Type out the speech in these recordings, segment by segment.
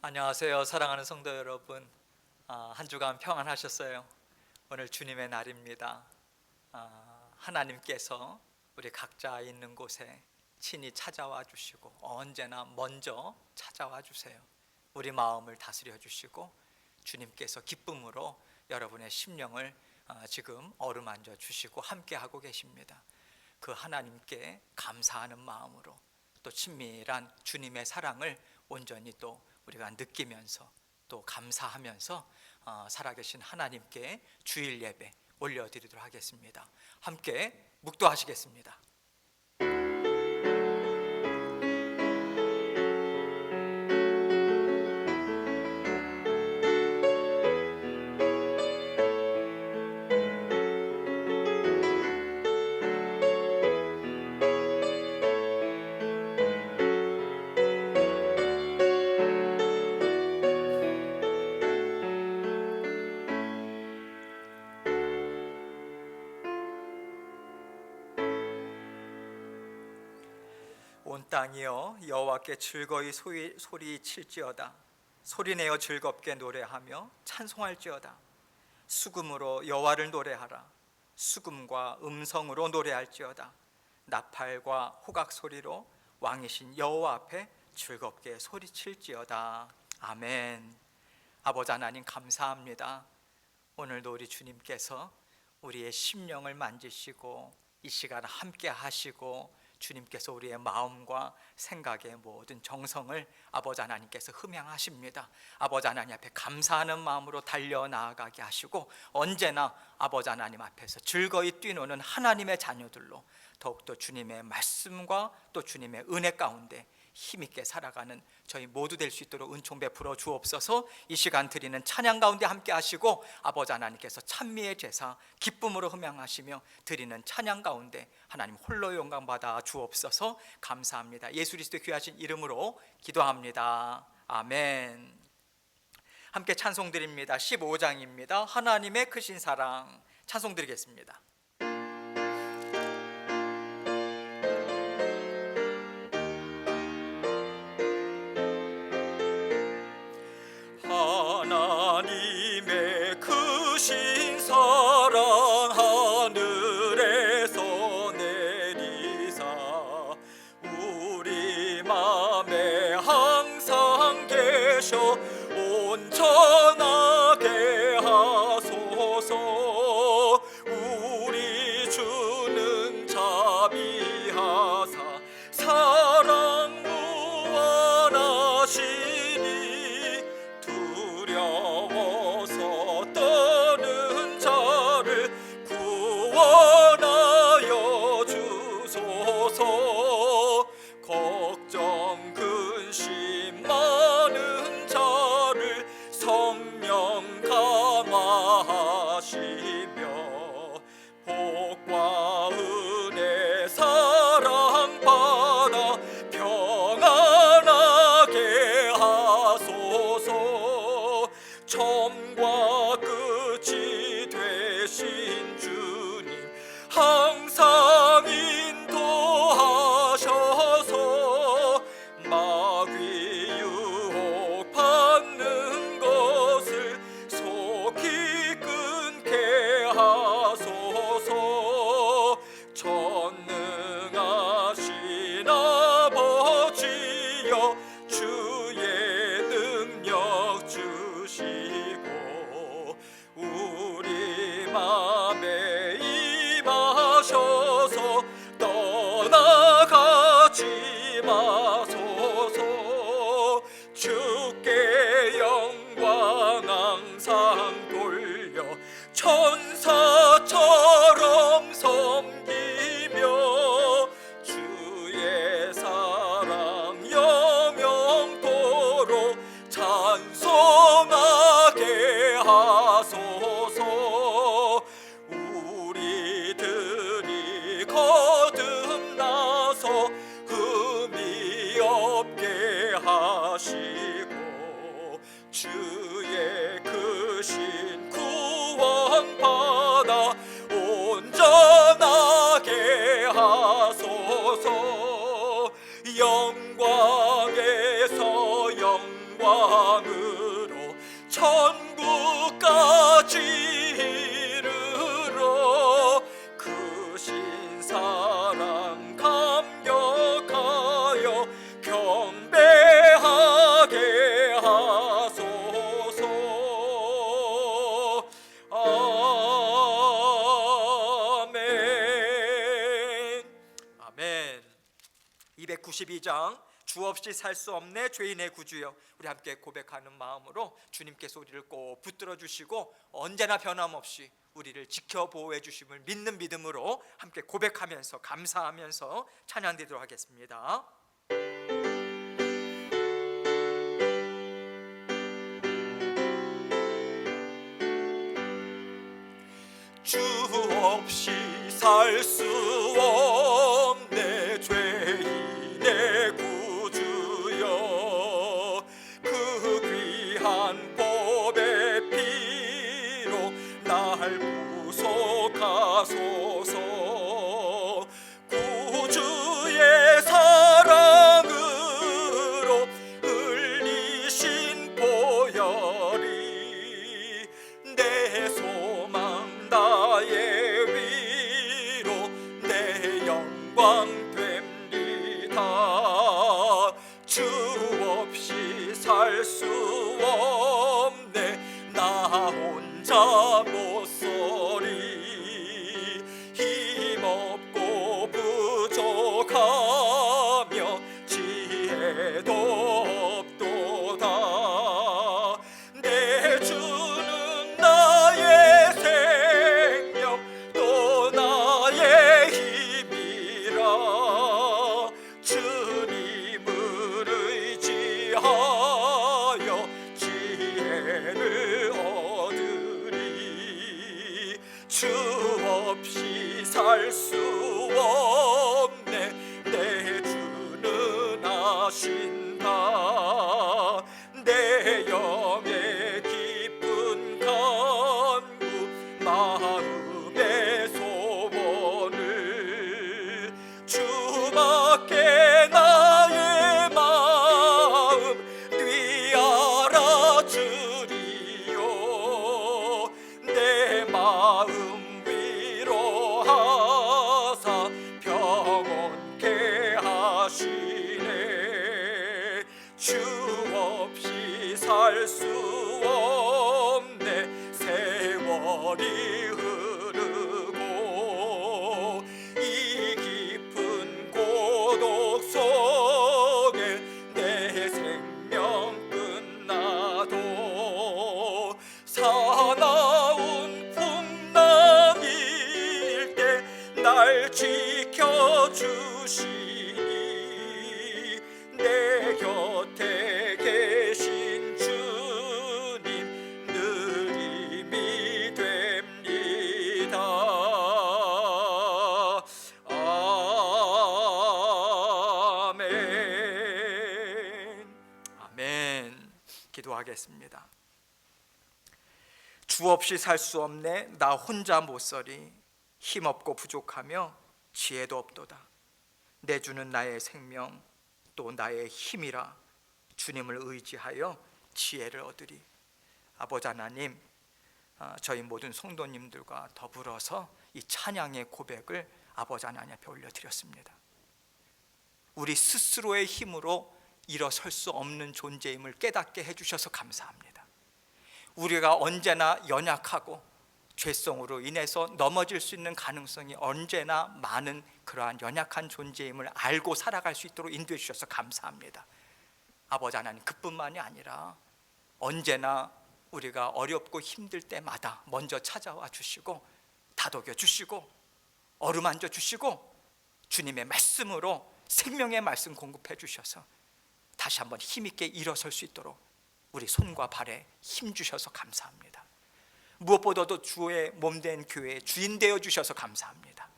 안녕하세요. 사랑하는 성도 여러분, 한 주간 평안하셨어요? 오늘 주님의 날입니다. 하나님께서 우리 각자 있는 곳에 친히 찾아와 주시고 언제나 먼저 찾아와 주세요. 우리 마음을 다스려 주시고 주님께서 기쁨으로 여러분의 심령을 지금 어루만져 주시고 함께하고 계십니다. 그 하나님께 감사하는 마음으로 또 친밀한 주님의 사랑을 온전히 또 우리가 느끼면서 또 감사하면서 살아계신 하나님께 주일 예배 올려드리도록 하겠습니다. 함께 묵도하시겠습니다. 온 땅이여 여호와께 즐거이 소리칠지어다. 소리내어 즐겁게 노래하며 찬송할지어다. 수금으로 여호와를 노래하라. 수금과 음성으로 노래할지어다. 나팔과 호각 소리로 왕이신 여호와 앞에 즐겁게 소리칠지어다. 아멘. 아버지 하나님 감사합니다. 오늘도 우리 주님께서 우리의 심령을 만지시고 이 시간 함께 하시고 주님께서 우리의 마음과 생각의 모든 정성을 아버지 하나님께서 흠양하십니다. 아버지 하나님 앞에 감사하는 마음으로 달려나아가게 하시고 언제나 아버지 하나님 앞에서 즐거이 뛰노는 하나님의 자녀들로 더욱더 주님의 말씀과 또 주님의 은혜 가운데 힘있게 살아가는 저희 모두 될 수 있도록 은총 베풀어 주옵소서. 이 시간 드리는 찬양 가운데 함께 하시고 아버지 하나님께서 찬미의 제사 기쁨으로 흠양하시며 드리는 찬양 가운데 하나님 홀로 영광 받아 주옵소서. 감사합니다. 예수 그리스도의 귀하신 이름으로 기도합니다. 아멘. 함께 찬송 드립니다. 15장입니다. 하나님의 크신 사랑 찬송 드리겠습니다. 하나님의 크신 사랑 하늘에서 내리사 우리 맘에 항상 계셔 온전하게 하소서. 우리 주는 자비하사 사랑 무한하시니 두려워서 떠는 자를 구원하여 주소서. 걱정 근심 많은 자를 성령 감화하시며 복과 은혜 사랑 받아 평안하게 하소서. 처음과 끝이 되신 주님 항상 인도하셔서 마귀 유혹 받는 것을 속히 끊게 하소서. 전능하신 아버지여 주의 능력 주시고 우리 맘에 임하셔서 떠나가지 마소서. 주께 영광 항상 돌려 천사처럼 섬기며 주의 사랑 영영토록 찬송하게 하소서. 우리들이 거듭나서 흠이 없게 하시고 주의 크신 구원 받아 온전하게 하소서. 영광에서 영광 영광으로 천국까지 이르러 그 신사랑 감격하여 경배하게 하소서. 아멘. 아멘. 292장 주 없이 살 수 없네 죄인의 구주여, 우리 함께 고백하는 마음으로 주님께서 우리를 꼭 붙들어 주시고 언제나 변함없이 우리를 지켜 보호해 주심을 믿는 믿음으로 함께 고백하면서 감사하면서 찬양드리도록 하겠습니다. 주 없이 살 수 없네 죄인의 구주여, 그 귀한 보배 피로 날 구속하소서. 구주의 사랑으로 흘리신 보혈이 내 소망 나의 위로 내 영광 됩니다. 주 없이 살 수 없네 나 혼자 못 서리. 힘없고 부족하며 지혜도 없도다. 내 주는 나의 생명 또 나의 힘이라. 주님을 의지하여 지혜를 얻으리. 주 없이 살 수 없네 내 주는 아신다. 내 영의 깊은 간구 마음의 소원을 주밖에 나의 마음 뉘 알아주리요. 내 마음 위로하사 평온케 하시네. 주 없이 살 수 없네 세월이 흐르고 이 깊은 고독 속에 내 생명 끝나도 사나운 풍랑일 때 날 지켜주시니 내 곁에 계신 주님 늘 힘이 됩니다. 아멘. 아멘. 기도하겠습니다. 주 없이 살 수 없네 나 혼자 못 서리. 힘없고 부족하며 지혜도 없도다. 내 주는 나의 생명 또 나의 힘이라. 주님을 의지하여 지혜를 얻으리. 아버지 하나님, 저희 모든 성도님들과 더불어서 이 찬양의 고백을 아버지 하나님 앞에 올려드렸습니다. 우리 스스로의 힘으로 일어설 수 없는 존재임을 깨닫게 해주셔서 감사합니다. 우리가 언제나 연약하고 죄성으로 인해서 넘어질 수 있는 가능성이 언제나 많은 그러한 연약한 존재임을 알고 살아갈 수 있도록 인도해 주셔서 감사합니다. 아버지 하나님, 그뿐만이 아니라 언제나 우리가 어렵고 힘들 때마다 먼저 찾아와 주시고 다독여 주시고 어루만져 주시고 주님의 말씀으로 생명의 말씀 공급해 주셔서 다시 한번 힘있게 일어설 수 있도록 우리 손과 발에 힘 주셔서 감사합니다. 무엇보다도 주의 몸된 교회의 주인 되어 주셔서 감사합니다.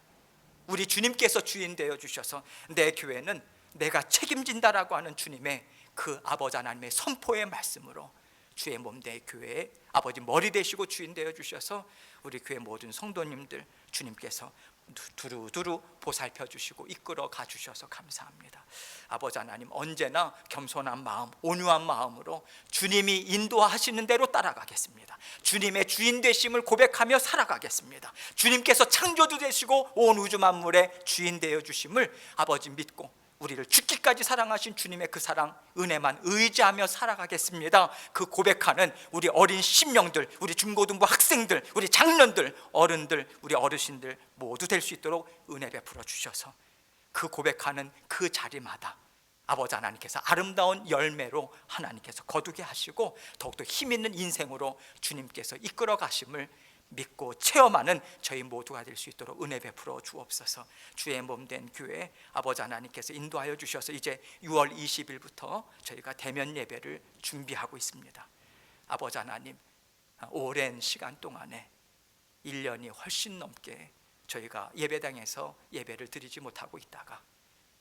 우리 주님께서 주인 되어 주셔서 내 교회는 내가 책임진다라고 하는 주님의 그 아버지 하나님의 선포의 말씀으로 주의 몸된 교회의 아버지 머리 되시고 주인 되어 주셔서 우리 교회 모든 성도님들 주님께서 두루두루 보살펴 주시고 이끌어 가 주셔서 감사합니다. 아버지 하나님, 언제나 겸손한 마음, 온유한 마음으로 주님이 인도하시는 대로 따라가겠습니다. 주님의 주인 되심을 고백하며 살아가겠습니다. 주님께서 창조주 되시고 온 우주 만물의 주인 되어 주심을 아버지 믿고 우리를 죽기까지 사랑하신 주님의 그 사랑, 은혜만 의지하며 살아가겠습니다. 그 고백하는 우리 어린 심령들, 우리 중고등부 학생들, 우리 장년들, 어른들, 우리 어르신들 모두 될 수 있도록 은혜 베풀어 주셔서 그 고백하는 그 자리마다 아버지 하나님께서 아름다운 열매로 하나님께서 거두게 하시고 더욱더 힘있는 인생으로 주님께서 이끌어 가심을 믿고 체험하는 저희 모두가 될 수 있도록 은혜 베풀어 주옵소서. 주의 몸된 교회 아버지 하나님께서 인도하여 주셔서 이제 6월 20일부터 저희가 대면 예배를 준비하고 있습니다. 아버지 하나님, 오랜 시간 동안에 1년이 훨씬 넘게 저희가 예배당에서 예배를 드리지 못하고 있다가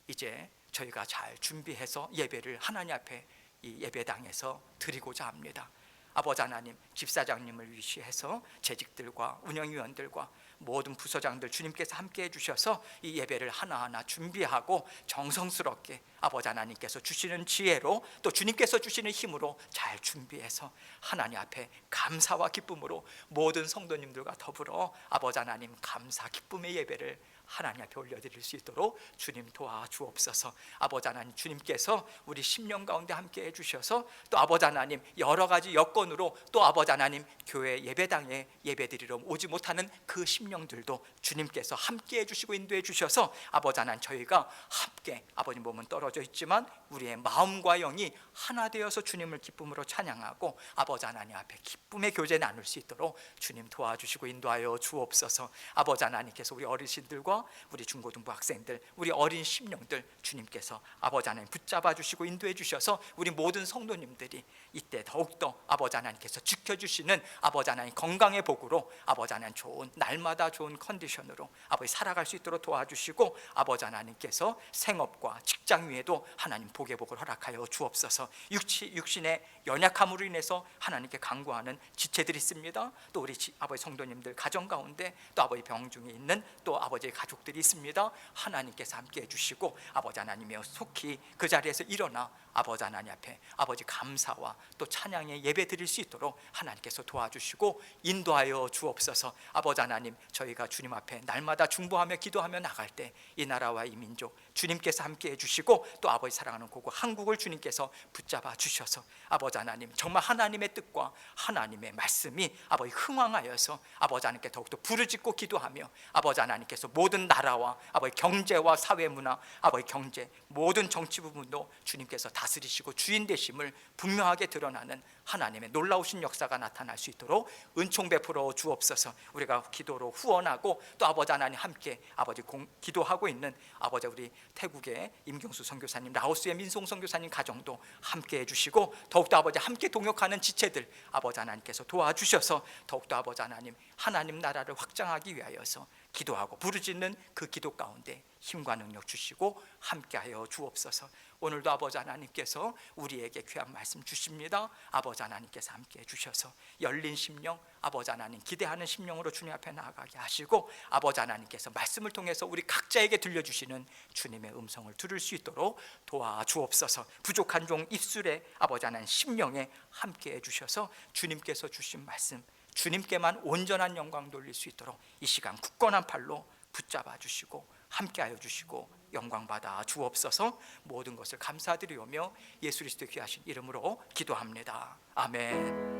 이제 저희가 잘 준비해서 예배를 하나님 앞에 이 예배당에서 드리고자 합니다. 아버지 하나님, 집사장님을 위시해서 재직들과 운영위원들과 모든 부서장들 주님께서 함께 해주셔서 이 예배를 하나하나 준비하고 정성스럽게 아버지 하나님께서 주시는 지혜로 또 주님께서 주시는 힘으로 잘 준비해서 하나님 앞에 감사와 기쁨으로 모든 성도님들과 더불어 아버지 하나님 감사 기쁨의 예배를 하나님 앞에 올려드릴 수 있도록 주님 도와주옵소서. 아버지 하나님, 주님께서 우리 심령 가운데 함께 해주셔서 또 아버지 하나님 여러 가지 여건으로 또 아버지 하나님 교회 예배당에 예배드리러 오지 못하는 그 심령들도 주님께서 함께 해주시고 인도해 주셔서 아버지 하나님 저희가 함께 아버님 몸은 떨어져 있지만 우리의 마음과 영이 하나 되어서 주님을 기쁨으로 찬양하고 아버지 하나님 앞에 기쁨의 교제 나눌 수 있도록 주님 도와주시고 인도하여 주옵소서. 아버지 하나님께서 우리 어르신들과 우리 중고등부 학생들, 우리 어린 심령들 주님께서 아버지 하나님 붙잡아 주시고 인도해 주셔서 우리 모든 성도님들이 이때 더욱더 아버지 하나님께서 지켜주시는 아버지 하나님 건강의 복으로 아버지 하나님 좋은 날마다 좋은 컨디션으로 아버지 살아갈 수 있도록 도와주시고 아버지 하나님께서 생업과 직장 위에도 하나님 복의 복을 허락하여 주옵소서. 육신의 연약함으로 인해서 하나님께 간구하는 지체들이 있습니다. 또 우리 아버지 성도님들 가정 가운데 또 아버지 병 중에 있는 또 아버지의 가족들이 있습니다. 하나님께서 함께 해주시고 아버지 하나님의 속히 그 자리에서 일어나 아버지 하나님 앞에 아버지 감사와 또 찬양의 예배 드릴 수 있도록 하나님께서 도와주시고 인도하여 주옵소서. 아버지 하나님, 저희가 주님 앞에 날마다 중보하며 기도하며 나갈 때 이 나라와 이 민족 주님께서 함께 해주시고 또 아버지 사랑하는 고국 한국을 주님께서 붙잡아 주셔서 아버지 하나님 정말 하나님의 뜻과 하나님의 말씀이 아버지 흥왕하여서 아버지 하나님께 더욱더 부르짖고 기도하며 아버지 하나님께서 모든 나라와 아버지 경제와 사회 문화 아버지 경제 모든 정치 부분도 주님께서 다스리시고 주인 되심을 분명하게 드러나는 하나님의 놀라우신 역사가 나타날 수 있도록 은총 베풀어 주옵소서. 우리가 기도로 후원하고 또 아버지 하나님 함께 아버지 기도하고 있는 아버지 우리 태국의 임경수 선교사님, 라오스의 민송 선교사님 가정도 함께 해주시고 더욱더 아버지 함께 동역하는 지체들 아버지 하나님께서 도와주셔서 더욱더 아버지 하나님 나라를 확장하기 위하여서 기도하고 부르짖는 그 기도 가운데 힘과 능력 주시고 함께하여 주옵소서. 오늘도 아버지 하나님께서 우리에게 귀한 말씀 주십니다. 아버지 하나님께서 함께해 주셔서 열린 심령 아버지 하나님 기대하는 심령으로 주님 앞에 나아가게 하시고 아버지 하나님께서 말씀을 통해서 우리 각자에게 들려주시는 주님의 음성을 들을 수 있도록 도와주옵소서. 부족한 종 입술에 아버지 하나님 심령에 함께해 주셔서 주님께서 주신 말씀 주님께만 온전한 영광 돌릴 수 있도록 이 시간 굳건한 팔로 붙잡아 주시고 함께하여 주시고 영광 받아 주옵소서. 모든 것을 감사드리오며 예수 그리스도의 귀하신 이름으로 기도합니다. 아멘.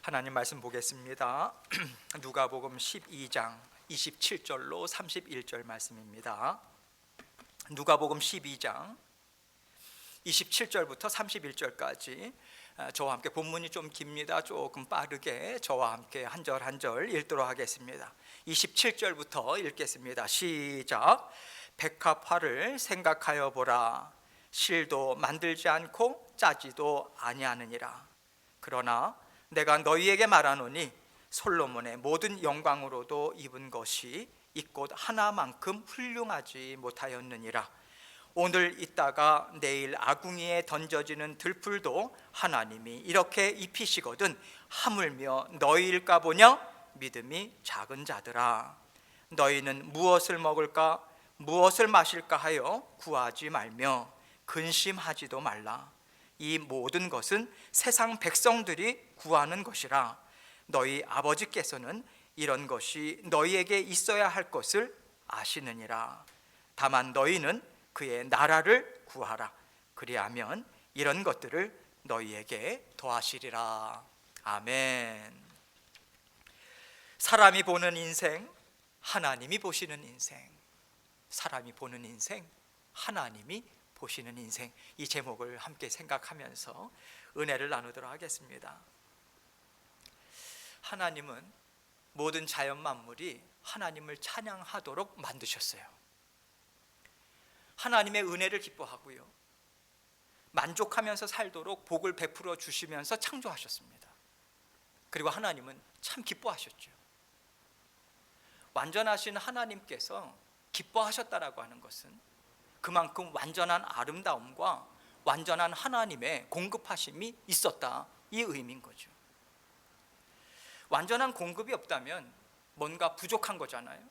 하나님 말씀 보겠습니다. 누가복음 12장 27절로 31절 말씀입니다. 누가복음 12장 27절부터 31절까지 저와 함께 본문이 좀 깁니다. 조금 빠르게 저와 함께 한 절 한 절 읽도록 하겠습니다. 27절부터 읽겠습니다. 시작. 백합화를 생각하여 보라. 실도 만들지 않고 짜지도 아니하느니라. 그러나 내가 너희에게 말하노니 솔로몬의 모든 영광으로도 입은 것이 이 꽃 하나만큼 훌륭하지 못하였느니라. 오늘 있다가 내일 아궁이에 던져지는 들풀도 하나님이 이렇게 입히시거든 하물며 너희일까 보냐? 믿음이 작은 자들아. 너희는 무엇을 먹을까 무엇을 마실까 하여 구하지 말며 근심하지도 말라. 이 모든 것은 세상 백성들이 구하는 것이라. 너희 아버지께서는 이런 것이 너희에게 있어야 할 것을 아시느니라. 다만 너희는 그의 나라를 구하라. 그리하면 이런 것들을 너희에게 더하시리라. 아멘. 사람이 보는 인생, 하나님이 보시는 인생. 사람이 보는 인생, 하나님이 보시는 인생. 이 제목을 함께 생각하면서 은혜를 나누도록 하겠습니다. 하나님은 모든 자연 만물이 하나님을 찬양하도록 만드셨어요. 하나님의 은혜를 기뻐하고요, 만족하면서 살도록 복을 베풀어 주시면서 창조하셨습니다. 그리고 하나님은 참 기뻐하셨죠. 완전하신 하나님께서 기뻐하셨다라고 하는 것은 그만큼 완전한 아름다움과 완전한 하나님의 공급하심이 있었다, 이 의미인 거죠. 완전한 공급이 없다면 뭔가 부족한 거잖아요.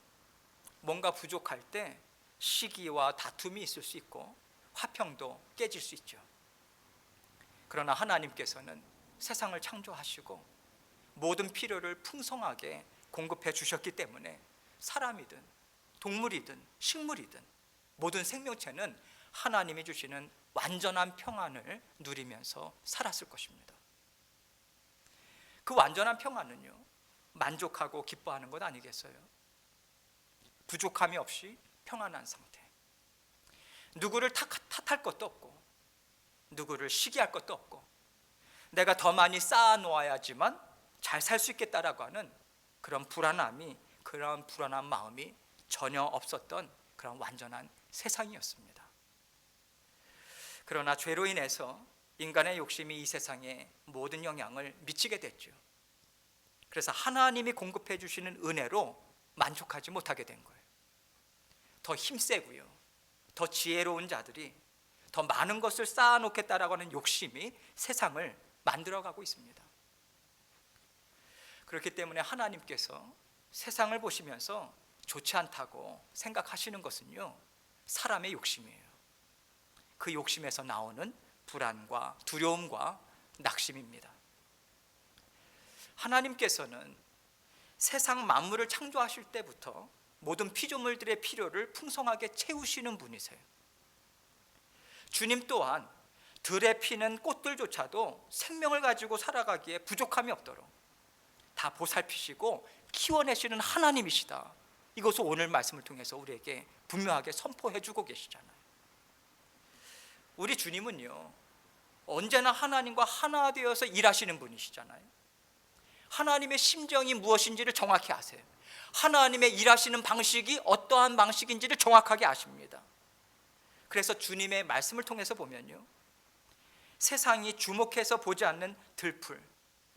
뭔가 부족할 때 시기와 다툼이 있을 수 있고 화평도 깨질 수 있죠. 그러나 하나님께서는 세상을 창조하시고 모든 필요를 풍성하게 공급해 주셨기 때문에 사람이든 동물이든 식물이든 모든 생명체는 하나님이 주시는 완전한 평안을 누리면서 살았을 것입니다. 그 완전한 평안은요, 만족하고 기뻐하는 것 아니겠어요? 부족함이 없이 평안한 상태, 누구를 탓할 것도 없고 누구를 시기할 것도 없고 내가 더 많이 쌓아 놓아야지만 잘 살 수 있겠다라고 하는 그런 불안함이, 그런 불안한 마음이 전혀 없었던 그런 완전한 세상이었습니다. 그러나 죄로 인해서 인간의 욕심이 이 세상에 모든 영향을 미치게 됐죠. 그래서 하나님이 공급해 주시는 은혜로 만족하지 못하게 된 거예요. 더 힘세고요, 더 지혜로운 자들이 더 많은 것을 쌓아놓겠다라고 하는 욕심이 세상을 만들어가고 있습니다. 그렇기 때문에 하나님께서 세상을 보시면서 좋지 않다고 생각하시는 것은요, 사람의 욕심이에요. 그 욕심에서 나오는 불안과 두려움과 낙심입니다. 하나님께서는 세상 만물을 창조하실 때부터 모든 피조물들의 필요를 풍성하게 채우시는 분이세요. 주님 또한 들에 피는 꽃들조차도 생명을 가지고 살아가기에 부족함이 없도록 다 보살피시고 키워내시는 하나님이시다, 이것을 오늘 말씀을 통해서 우리에게 분명하게 선포해 주고 계시잖아요. 우리 주님은요, 언제나 하나님과 하나 되어서 일하시는 분이시잖아요. 하나님의 심정이 무엇인지를 정확히 아세요. 하나님의 일하시는 방식이 어떠한 방식인지를 정확하게 아십니다. 그래서 주님의 말씀을 통해서 보면요, 세상이 주목해서 보지 않는 들풀,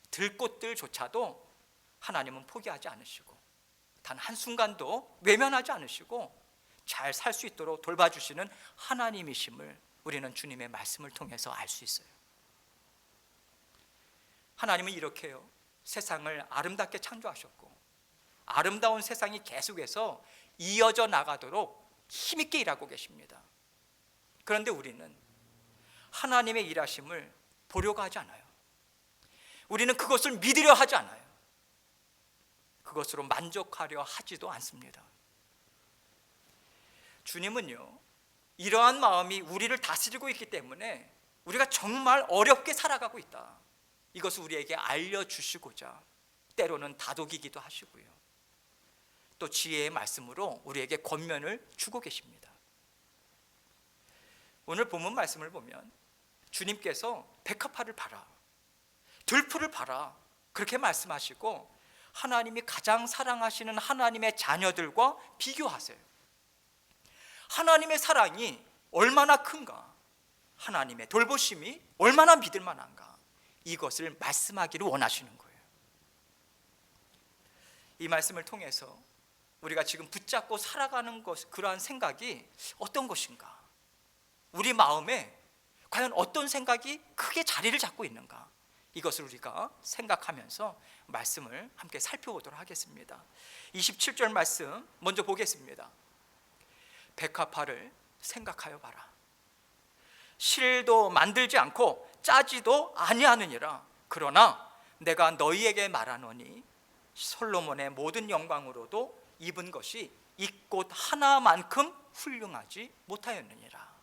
들꽃들조차도 하나님은 포기하지 않으시고 단 한순간도 외면하지 않으시고 잘 살 수 있도록 돌봐주시는 하나님이심을 우리는 주님의 말씀을 통해서 알 수 있어요. 하나님은 이렇게요, 세상을 아름답게 창조하셨고 아름다운 세상이 계속해서 이어져 나가도록 힘있게 일하고 계십니다. 그런데 우리는 하나님의 일하심을 보려고 하지 않아요. 우리는 그것을 믿으려 하지 않아요. 그것으로 만족하려 하지도 않습니다. 주님은요, 이러한 마음이 우리를 다스리고 있기 때문에 우리가 정말 어렵게 살아가고 있다, 이것을 우리에게 알려주시고자 때로는 다독이기도 하시고요, 또 지혜의 말씀으로 우리에게 권면을 주고 계십니다. 오늘 본문 말씀을 보면 주님께서 백합화를 봐라, 들풀을 봐라, 그렇게 말씀하시고 하나님이 가장 사랑하시는 하나님의 자녀들과 비교하세요. 하나님의 사랑이 얼마나 큰가, 하나님의 돌보심이 얼마나 믿을 만한가, 이것을 말씀하기를 원하시는 거예요. 이 말씀을 통해서 우리가 지금 붙잡고 살아가는 그러한 생각이 어떤 것인가, 우리 마음에 과연 어떤 생각이 크게 자리를 잡고 있는가, 이것을 우리가 생각하면서 말씀을 함께 살펴보도록 하겠습니다. 27절 말씀 먼저 보겠습니다. 백합화를 생각하여 봐라. 실도 만들지 않고 짜지도 아니하느니라. 그러나 내가 너희에게 말하노니 솔로몬의 모든 영광으로도 입은 것이 이 꽃 하나만큼 훌륭하지 못하였느니라.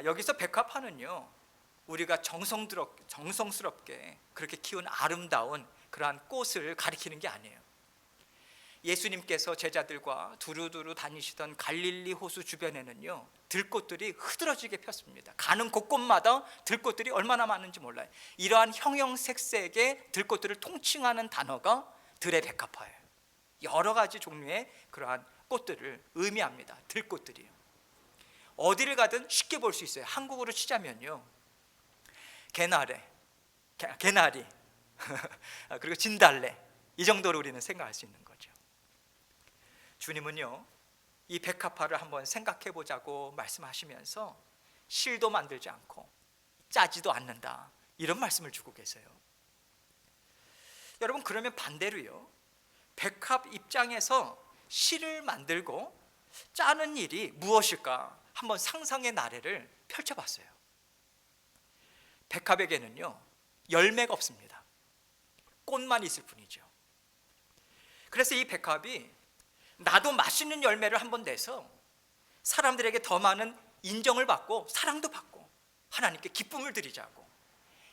여기서 백합화는요, 우리가 정성스럽게 그렇게 키운 아름다운 그러한 꽃을 가리키는 게 아니에요. 예수님께서 제자들과 두루두루 다니시던 갈릴리 호수 주변에는요, 들꽃들이 흐드러지게 폈습니다. 가는 곳곳마다 들꽃들이 얼마나 많은지 몰라요. 이러한 형형색색의 들꽃들을 통칭하는 단어가 들의 백합화예요. 여러 가지 종류의 그러한 꽃들을 의미합니다. 들꽃들이요. 어디를 가든 쉽게 볼 수 있어요. 한국어로 치자면요, 개나리 그리고 진달래, 이 정도로 우리는 생각할 수 있는 거죠. 주님은요, 이 백합화를 한번 생각해 보자고 말씀하시면서 실도 만들지 않고 짜지도 않는다, 이런 말씀을 주고 계세요. 여러분, 그러면 반대로요, 백합 입장에서 실을 만들고 짜는 일이 무엇일까 한번 상상의 나래를 펼쳐봤어요. 백합에게는요, 열매가 없습니다. 꽃만 있을 뿐이죠. 그래서 이 백합이 나도 맛있는 열매를 한번 내서 사람들에게 더 많은 인정을 받고 사랑도 받고 하나님께 기쁨을 드리자고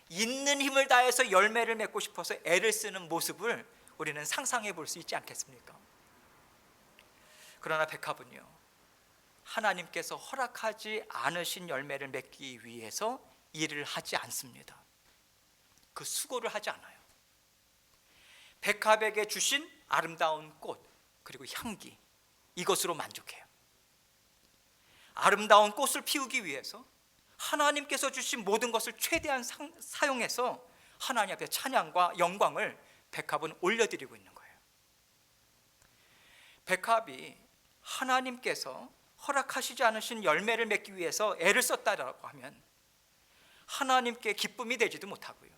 있는 힘을 다해서 열매를 맺고 싶어서 애를 쓰는 모습을 우리는 상상해 볼 수 있지 않겠습니까? 그러나 백합은요, 하나님께서 허락하지 않으신 열매를 맺기 위해서 일을 하지 않습니다. 그 수고를 하지 않아요. 백합에게 주신 아름다운 꽃 그리고 향기, 이것으로 만족해요. 아름다운 꽃을 피우기 위해서 하나님께서 주신 모든 것을 최대한 사용해서 하나님 앞에 찬양과 영광을 백합은 올려드리고 있는 거예요. 백합이 하나님께서 허락하시지 않으신 열매를 맺기 위해서 애를 썼다라고 하면 하나님께 기쁨이 되지도 못하고요,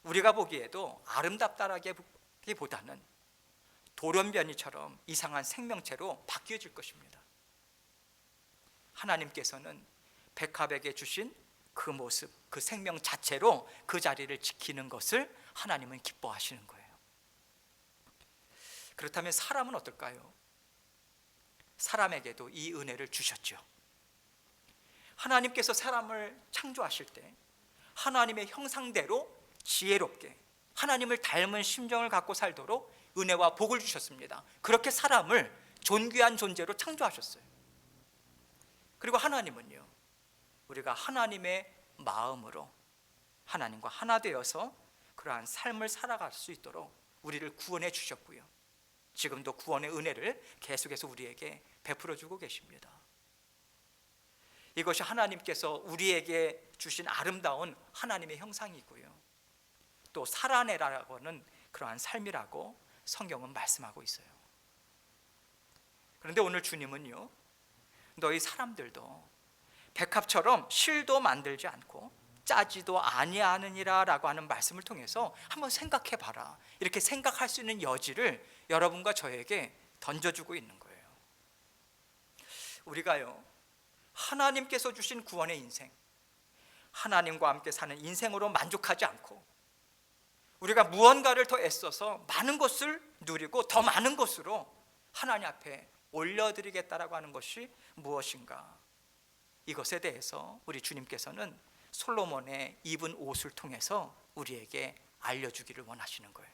우리가 보기에도 아름답다라기보다는 돌연변이처럼 이상한 생명체로 바뀌어질 것입니다. 하나님께서는 백합에게 주신 그 모습, 그 생명 자체로 그 자리를 지키는 것을 하나님은 기뻐하시는 거예요. 그렇다면 사람은 어떨까요? 사람에게도 이 은혜를 주셨죠. 하나님께서 사람을 창조하실 때 하나님의 형상대로 지혜롭게 하나님을 닮은 심정을 갖고 살도록 은혜와 복을 주셨습니다. 그렇게 사람을 존귀한 존재로 창조하셨어요. 그리고 하나님은요, 우리가 하나님의 마음으로 하나님과 하나 되어서 그러한 삶을 살아갈 수 있도록 우리를 구원해 주셨고요, 지금도 구원의 은혜를 계속해서 우리에게 베풀어 주고 계십니다. 이것이 하나님께서 우리에게 주신 아름다운 하나님의 형상이고요, 또 살아내라고 하는 그러한 삶이라고 성경은 말씀하고 있어요. 그런데 오늘 주님은요, 너희 사람들도 백합처럼 실도 만들지 않고 짜지도 아니하느니라 라고 하는 말씀을 통해서 한번 생각해 봐라, 이렇게 생각할 수 있는 여지를 여러분과 저에게 던져주고 있는 거예요. 우리가요, 하나님께서 주신 구원의 인생, 하나님과 함께 사는 인생으로 만족하지 않고 우리가 무언가를 더 애써서 많은 것을 누리고 더 많은 것으로 하나님 앞에 올려드리겠다라고 하는 것이 무엇인가, 이것에 대해서 우리 주님께서는 솔로몬의 입은 옷을 통해서 우리에게 알려주기를 원하시는 거예요.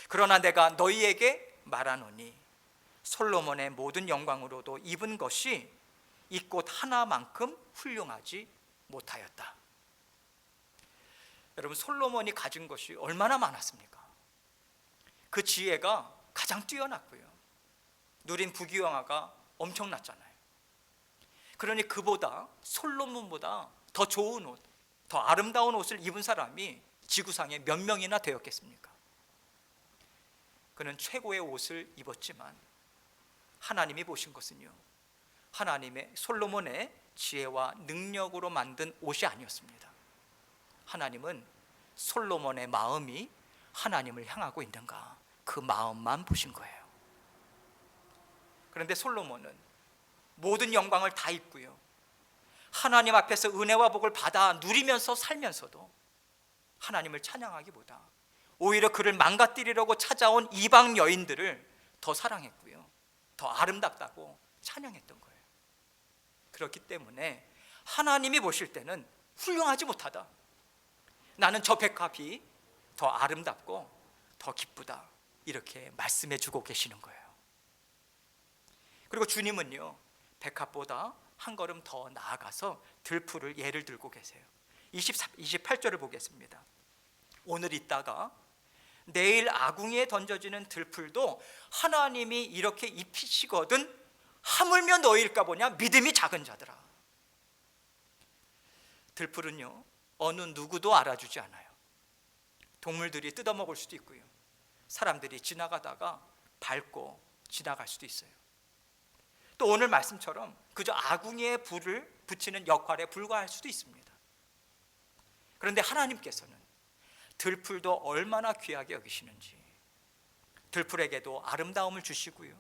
그러나 내가 너희에게 말하노니 솔로몬의 모든 영광으로도 입은 것이 이 꽃 하나만큼 훌륭하지 못하였다. 여러분, 솔로몬이 가진 것이 얼마나 많았습니까? 그 지혜가 가장 뛰어났고요, 누린 부귀영화가 엄청났잖아요. 그러니 그보다, 솔로몬보다 더 좋은 옷, 더 아름다운 옷을 입은 사람이 지구상에 몇 명이나 되었겠습니까? 그는 최고의 옷을 입었지만 하나님이 보신 것은요, 하나님의, 솔로몬의 지혜와 능력으로 만든 옷이 아니었습니다. 하나님은 솔로몬의 마음이 하나님을 향하고 있는가, 그 마음만 보신 거예요. 그런데 솔로몬은 모든 영광을 다 입고요, 하나님 앞에서 은혜와 복을 받아 누리면서 살면서도 하나님을 찬양하기보다 오히려 그를 망가뜨리려고 찾아온 이방 여인들을 더 사랑했고요, 더 아름답다고 찬양했던 거예요. 그렇기 때문에 하나님이 보실 때는 훌륭하지 못하다, 나는 저 백합이 더 아름답고 더 기쁘다, 이렇게 말씀해 주고 계시는 거예요. 그리고 주님은요, 백합보다 한 걸음 더 나아가서 들풀을 예를 들고 계세요. 28절을 보겠습니다. 오늘 있다가 내일 아궁이에 던져지는 들풀도 하나님이 이렇게 입히시거든 하물며 너희일까 보냐, 믿음이 작은 자들아. 들풀은요, 어느 누구도 알아주지 않아요. 동물들이 뜯어먹을 수도 있고요, 사람들이 지나가다가 밟고 지나갈 수도 있어요. 또 오늘 말씀처럼 그저 아궁이에 불을 붙이는 역할에 불과할 수도 있습니다. 그런데 하나님께서는 들풀도 얼마나 귀하게 여기시는지, 들풀에게도 아름다움을 주시고요,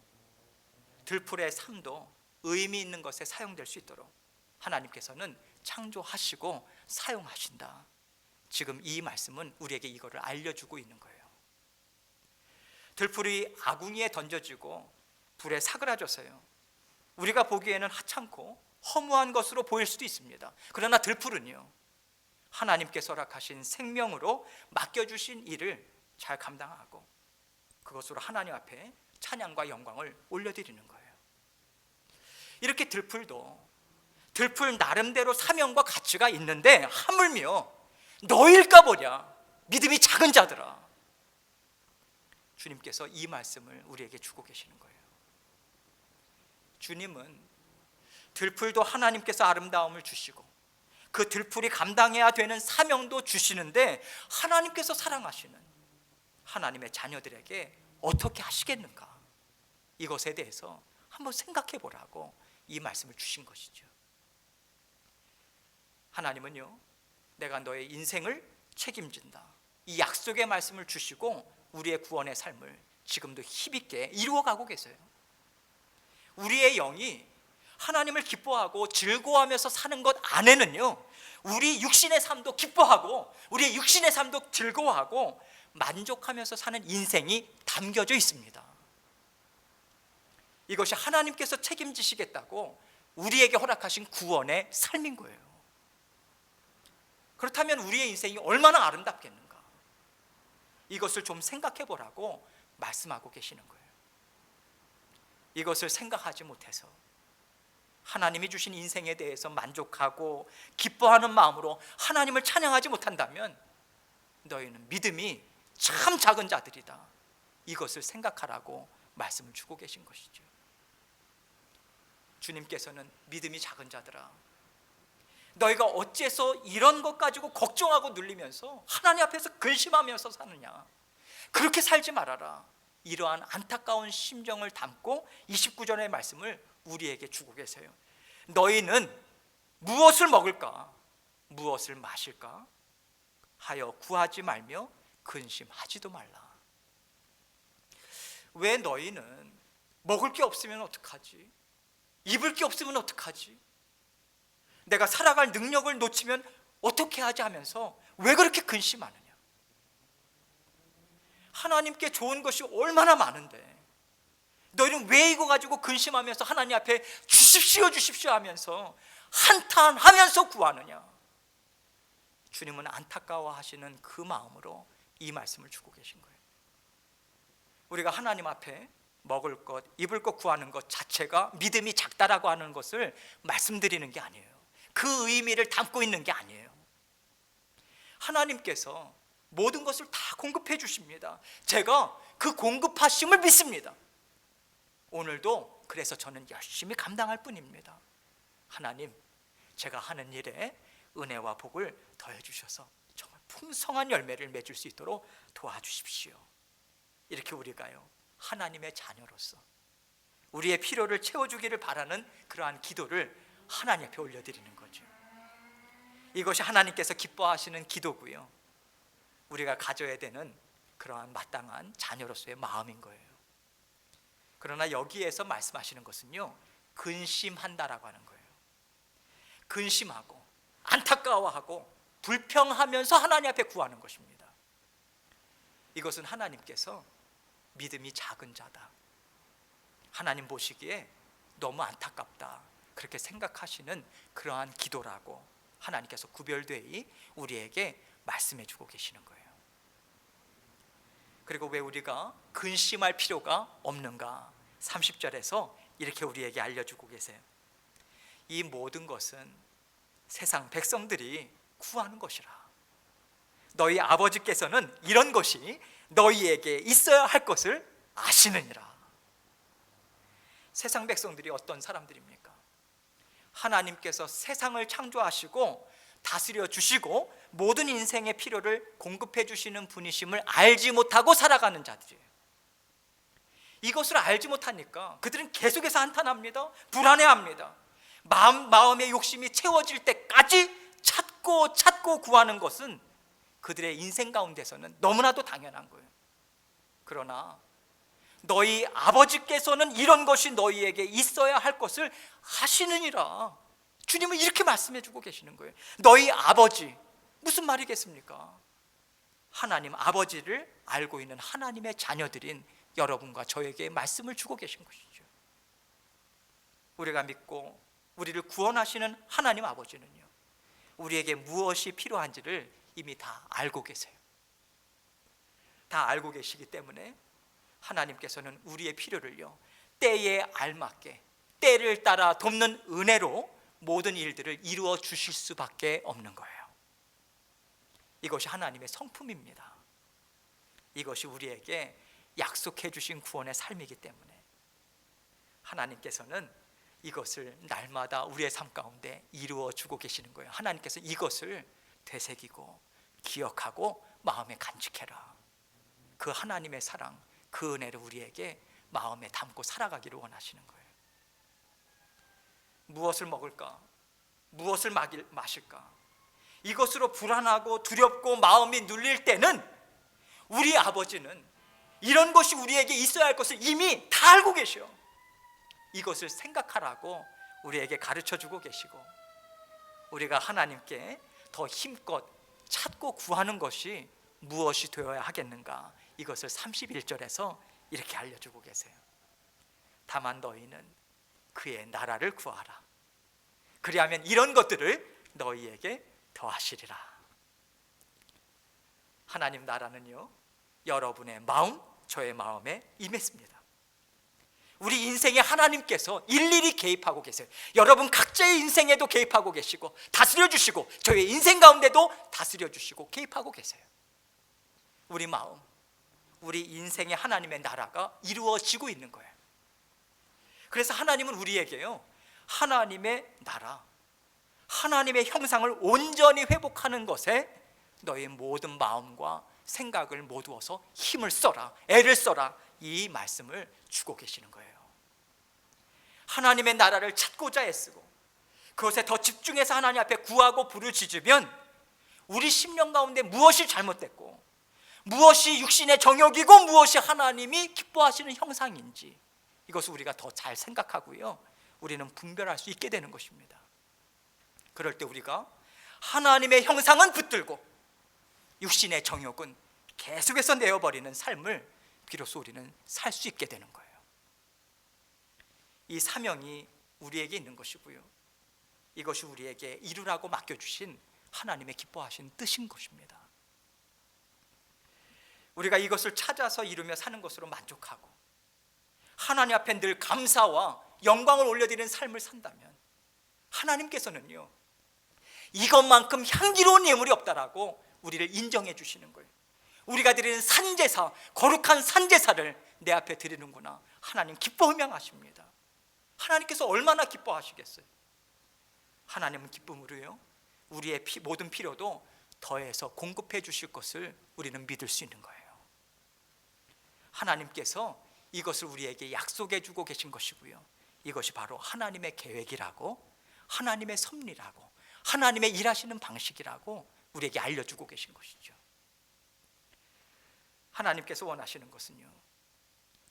들풀의 삶도 의미 있는 것에 사용될 수 있도록 하나님께서는 창조하시고 사용하신다. 지금 이 말씀은 우리에게 이거를 알려주고 있는 거예요. 들풀이 아궁이에 던져지고 불에 사그라져서요, 우리가 보기에는 하찮고 허무한 것으로 보일 수도 있습니다. 그러나 들풀은요, 하나님께서 허락하신 생명으로 맡겨주신 일을 잘 감당하고 그것으로 하나님 앞에 찬양과 영광을 올려드리는 거예요. 이렇게 들풀도 들풀 나름대로 사명과 가치가 있는데 하물며 너일까 보냐, 믿음이 작은 자들아. 주님께서 이 말씀을 우리에게 주고 계시는 거예요. 주님은 들풀도 하나님께서 아름다움을 주시고 그 들풀이 감당해야 되는 사명도 주시는데 하나님께서 사랑하시는 하나님의 자녀들에게 어떻게 하시겠는가, 이것에 대해서 한번 생각해 보라고 이 말씀을 주신 것이죠. 하나님은요, 내가 너의 인생을 책임진다, 이 약속의 말씀을 주시고 우리의 구원의 삶을 지금도 힘있게 이루어가고 계세요. 우리의 영이 하나님을 기뻐하고 즐거워하면서 사는 것 안에는요, 우리 육신의 삶도 기뻐하고 우리의 육신의 삶도 즐거워하고 만족하면서 사는 인생이 담겨져 있습니다. 이것이 하나님께서 책임지시겠다고 우리에게 허락하신 구원의 삶인 거예요. 그렇다면 우리의 인생이 얼마나 아름답겠는가, 이것을 좀 생각해 보라고 말씀하고 계시는 거예요. 이것을 생각하지 못해서 하나님이 주신 인생에 대해서 만족하고 기뻐하는 마음으로 하나님을 찬양하지 못한다면 너희는 믿음이 참 작은 자들이다, 이것을 생각하라고 말씀을 주고 계신 것이죠. 주님께서는 믿음이 작은 자들아, 너희가 어째서 이런 것 가지고 걱정하고 눌리면서 하나님 앞에서 근심하면서 사느냐, 그렇게 살지 말아라, 이러한 안타까운 심정을 담고 29절의 말씀을 우리에게 주고 계세요. 너희는 무엇을 먹을까, 무엇을 마실까 하여 구하지 말며 근심하지도 말라. 왜 너희는 먹을 게 없으면 어떡하지, 입을 게 없으면 어떡하지, 내가 살아갈 능력을 놓치면 어떻게 하지 하면서 왜 그렇게 근심하느냐. 하나님께 좋은 것이 얼마나 많은데 너희는 왜 이거 가지고 근심하면서 하나님 앞에 주십시오 주십시오 하면서 한탄하면서 구하느냐. 주님은 안타까워하시는 그 마음으로 이 말씀을 주고 계신 거예요. 우리가 하나님 앞에 먹을 것, 입을 것 구하는 것 자체가 믿음이 작다라고 하는 것을 말씀드리는 게 아니에요. 그 의미를 담고 있는 게 아니에요. 하나님께서 모든 것을 다 공급해 주십니다. 제가 그 공급하심을 믿습니다. 오늘도 그래서 저는 열심히 감당할 뿐입니다. 하나님, 제가 하는 일에 은혜와 복을 더해 주셔서 정말 풍성한 열매를 맺을 수 있도록 도와주십시오. 이렇게 우리가요, 하나님의 자녀로서 우리의 필요를 채워주기를 바라는 그러한 기도를 하나님 앞에 올려드리는 거죠. 이것이 하나님께서 기뻐하시는 기도고요, 우리가 가져야 되는 그러한 마땅한 자녀로서의 마음인 거예요. 그러나 여기에서 말씀하시는 것은요, 근심한다라고 하는 거예요. 근심하고 안타까워하고 불평하면서 하나님 앞에 구하는 것입니다. 이것은 하나님께서 믿음이 작은 자다, 하나님 보시기에 너무 안타깝다, 그렇게 생각하시는 그러한 기도라고 하나님께서 구별되이 우리에게 말씀해 주고 계시는 거예요. 그리고 왜 우리가 근심할 필요가 없는가? 30절에서 이렇게 우리에게 알려주고 계세요. 이 모든 것은 세상 백성들이 구하는 것이라. 너희 아버지께서는 이런 것이 너희에게 있어야 할 것을 아시느니라. 세상 백성들이 어떤 사람들입니까? 하나님께서 세상을 창조하시고 다스려 주시고 모든 인생의 필요를 공급해 주시는 분이심을 알지 못하고 살아가는 자들이에요. 이것을 알지 못하니까 그들은 계속해서 한탄합니다. 불안해합니다. 마음의 욕심이 채워질 때까지 찾고 구하는 것은 그들의 인생 가운데서는 너무나도 당연한 거예요. 그러나 너희 아버지께서는 이런 것이 너희에게 있어야 할 것을 아시느니라. 주님은 이렇게 말씀해 주고 계시는 거예요. 너희 아버지, 무슨 말이겠습니까? 하나님 아버지를 알고 있는 하나님의 자녀들인 여러분과 저에게 말씀을 주고 계신 것이죠. 우리가 믿고 우리를 구원하시는 하나님 아버지는요, 우리에게 무엇이 필요한지를 이미 다 알고 계세요. 다 알고 계시기 때문에 하나님께서는 우리의 필요를요, 때에 알맞게 때를 따라 돕는 은혜로 모든 일들을 이루어 주실 수밖에 없는 거예요. 이것이 하나님의 성품입니다. 이것이 우리에게 약속해 주신 구원의 삶이기 때문에 하나님께서는 이것을 날마다 우리의 삶 가운데 이루어 주고 계시는 거예요. 하나님께서 이것을 되새기고 기억하고 마음에 간직해라. 그 하나님의 사랑, 그 은혜를 우리에게 마음에 담고 살아가기를 원하시는 거예요. 무엇을 먹을까? 무엇을 마실까? 이것으로 불안하고 두렵고 마음이 눌릴 때는 우리 아버지는 이런 것이 우리에게 있어야 할 것을 이미 다 알고 계셔. 이것을 생각하라고 우리에게 가르쳐주고 계시고, 우리가 하나님께 더 힘껏 찾고 구하는 것이 무엇이 되어야 하겠는가? 이것을 31절에서 이렇게 알려주고 계세요. 다만 너희는 그의 나라를 구하라. 그리하면 이런 것들을 너희에게 더하시리라. 하나님 나라는요, 여러분의 마음, 저의 마음에 임했습니다. 우리 인생에 하나님께서 일일이 개입하고 계세요. 여러분 각자의 인생에도 개입하고 계시고 다스려 주시고 저의 인생 가운데도 다스려 주시고 개입하고 계세요. 우리 마음, 우리 인생의 하나님의 나라가 이루어지고 있는 거예요. 그래서 하나님은 우리에게요, 하나님의 나라, 하나님의 형상을 온전히 회복하는 것에 너의 모든 마음과 생각을 모두어서 힘을 써라, 애를 써라, 이 말씀을 주고 계시는 거예요. 하나님의 나라를 찾고자 애쓰고 그것에 더 집중해서 하나님 앞에 구하고 부르짖으면 우리 심령 가운데 무엇이 잘못됐고 무엇이 육신의 정욕이고 무엇이 하나님이 기뻐하시는 형상인지 이것을 우리가 더 잘 생각하고요, 우리는 분별할 수 있게 되는 것입니다. 그럴 때 우리가 하나님의 형상은 붙들고 육신의 정욕은 계속해서 내어버리는 삶을 비로소 우리는 살 수 있게 되는 거예요. 이 사명이 우리에게 있는 것이고요, 이것이 우리에게 이루라고 맡겨주신 하나님의 기뻐하신 뜻인 것입니다. 우리가 이것을 찾아서 이루며 사는 것으로 만족하고 하나님 앞에 늘 감사와 영광을 올려드리는 삶을 산다면 하나님께서는요, 이것만큼 향기로운 예물이 없다라고 우리를 인정해 주시는 거예요. 우리가 드리는 산제사, 거룩한 산제사를 내 앞에 드리는구나. 하나님 기뻐 흠양하십니다. 하나님께서 얼마나 기뻐하시겠어요? 하나님은 기쁨으로요, 우리의 모든 필요도 더해서 공급해 주실 것을 우리는 믿을 수 있는 거예요. 하나님께서 이것을 우리에게 약속해 주고 계신 것이고요, 이것이 바로 하나님의 계획이라고, 하나님의 섭리라고, 하나님의 일하시는 방식이라고 우리에게 알려주고 계신 것이죠. 하나님께서 원하시는 것은요,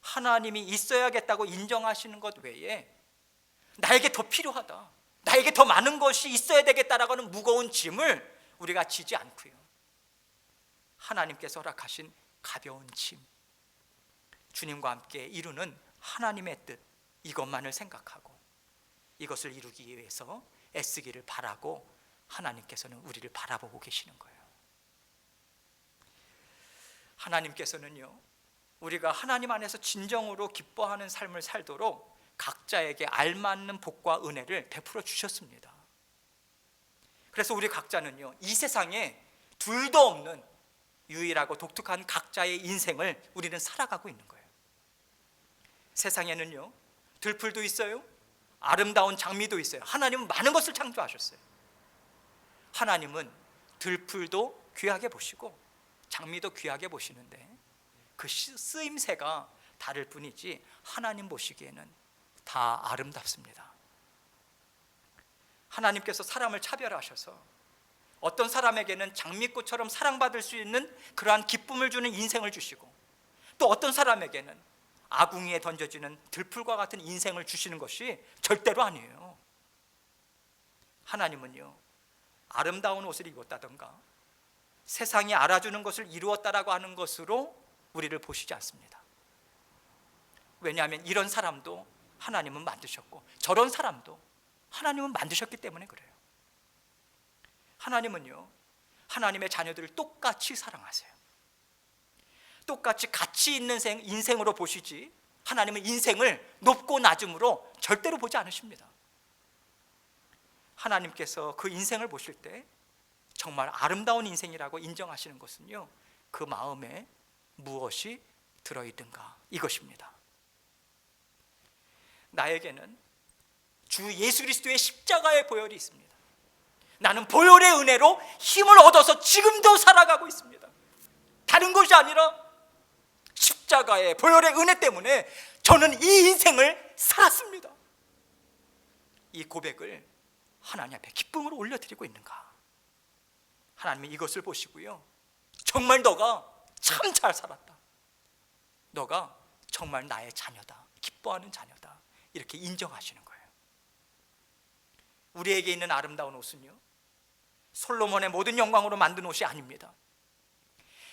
하나님이 있어야겠다고 인정하시는 것 외에 나에게 더 필요하다, 나에게 더 많은 것이 있어야 되겠다라고 하는 무거운 짐을 우리가 지지 않고요, 하나님께서 허락하신 가벼운 짐, 주님과 함께 이루는 하나님의 뜻, 이것만을 생각하고 이것을 이루기 위해서 애쓰기를 바라고 하나님께서는 우리를 바라보고 계시는 거예요. 하나님께서는요, 우리가 하나님 안에서 진정으로 기뻐하는 삶을 살도록 각자에게 알맞는 복과 은혜를 베풀어 주셨습니다. 그래서 우리 각자는요, 이 세상에 둘도 없는 유일하고 독특한 각자의 인생을 우리는 살아가고 있는 거예요. 세상에는요, 들풀도 있어요, 아름다운 장미도 있어요. 하나님은 많은 것을 창조하셨어요. 하나님은 들풀도 귀하게 보시고 장미도 귀하게 보시는데 그 쓰임새가 다를 뿐이지 하나님 보시기에는 다 아름답습니다. 하나님께서 사람을 차별하셔서 어떤 사람에게는 장미꽃처럼 사랑받을 수 있는 그러한 기쁨을 주는 인생을 주시고, 또 어떤 사람에게는 아궁이에 던져지는 들풀과 같은 인생을 주시는 것이 절대로 아니에요. 하나님은요, 아름다운 옷을 입었다던가 세상이 알아주는 것을 이루었다라고 하는 것으로 우리를 보시지 않습니다. 왜냐하면 이런 사람도 하나님은 만드셨고 저런 사람도 하나님은 만드셨기 때문에 그래요. 하나님은요, 하나님의 자녀들을 똑같이 사랑하세요. 똑같이 가치 있는 인생으로 보시지 하나님은 인생을 높고 낮음으로 절대로 보지 않으십니다. 하나님께서 그 인생을 보실 때 정말 아름다운 인생이라고 인정하시는 것은요, 그 마음에 무엇이 들어있든가 이것입니다. 나에게는 주 예수 그리스도의 십자가의 보혈이 있습니다. 나는 보혈의 은혜로 힘을 얻어서 지금도 살아가고 있습니다. 다른 것이 아니라 십자가의 보혈의 은혜 때문에 저는 이 인생을 살았습니다. 이 고백을 하나님 앞에 기쁨으로 올려드리고 있는가? 하나님은 이것을 보시고요, 정말 너가 참 잘 살았다, 너가 정말 나의 자녀다, 기뻐하는 자녀다, 이렇게 인정하시는 거예요. 우리에게 있는 아름다운 옷은요, 솔로몬의 모든 영광으로 만든 옷이 아닙니다.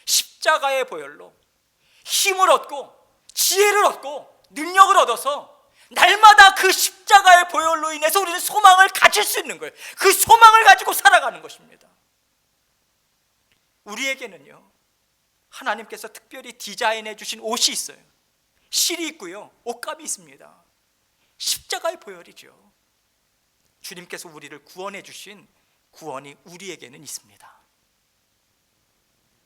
십자가의 보혈로 힘을 얻고 지혜를 얻고 능력을 얻어서 날마다 그 십자가의 보혈로 인해서 우리는 소망을 가질 수 있는 거예요. 그 소망을 가지고 살아가는 것입니다. 우리에게는요, 하나님께서 특별히 디자인해 주신 옷이 있어요. 실이 있고요, 옷감이 있습니다. 십자가의 보혈이죠. 주님께서 우리를 구원해 주신 구원이 우리에게는 있습니다.